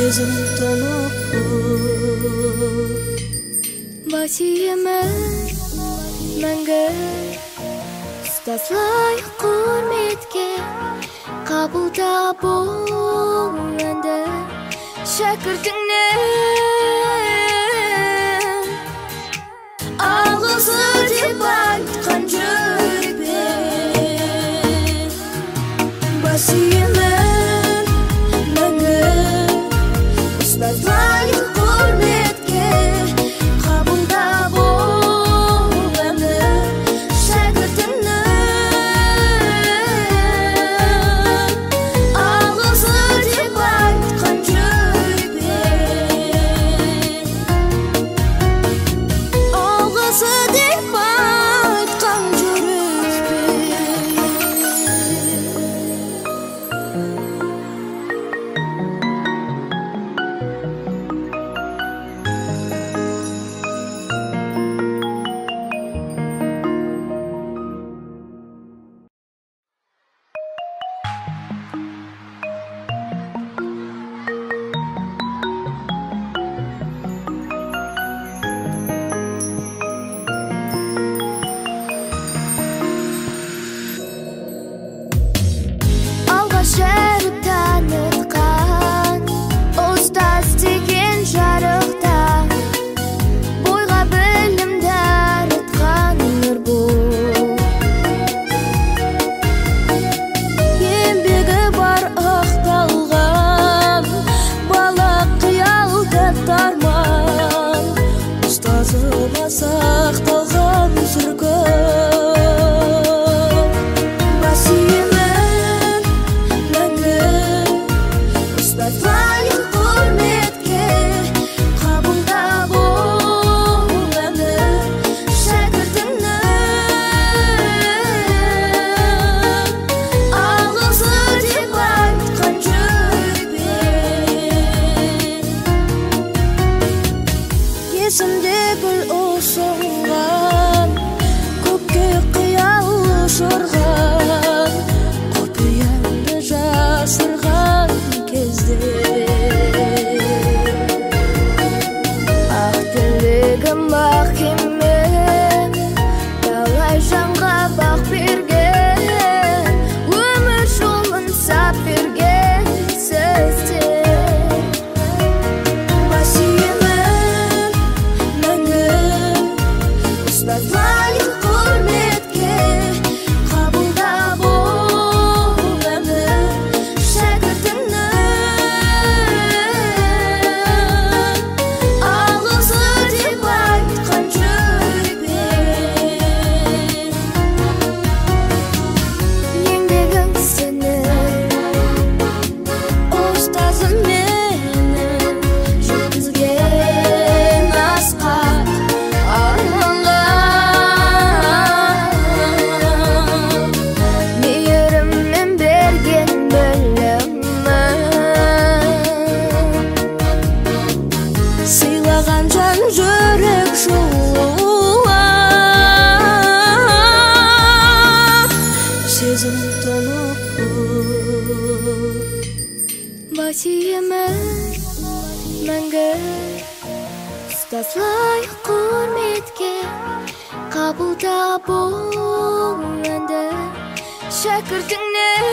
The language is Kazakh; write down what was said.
сезім толықпу Басиеміз мәңгі ұстазлай құрметке қабылда бұл әнді шәкіртіңнен алғысы деп айтқан жүрекпен басиемін мәңгі ұстазлай құрметке қабылда бұл әнді шәкіртіңнен алғысы деп айтқан жүрекпен алғысы деп айтқан алғаш жүріп танытқан ұстаз деген жарықта бойға білім дарытқан өмір бұл еңбегі бар ақталған бала қиялда тарман ұстазыма сақталған сүргін басиемін мәңгі ұстазлай құрметке қабылда бұл әнді шәкіртіңнен алғысы деп айтқан жүрекпен есімде гүл ұсынған көкке қиял ұшырған құпиямды жасырған кезде ақ тілегім ақ емем талай жанға бақ берген өмір жолын сап берген сіздер басиемін мәңгі ұстазлай құрметке қабылда бұл әнді шәкіртіңнен алғысы деп айтқан жүрекпен еңбегің сенің ұстазым менің жеткізген асқақ арманға мейіріммен берген білімін сыйлаған жан жүрек жуып сезім толықпу басиеміз мәңгі ұстазлай құрметке қабылда бұл әнді шәкіртіңнен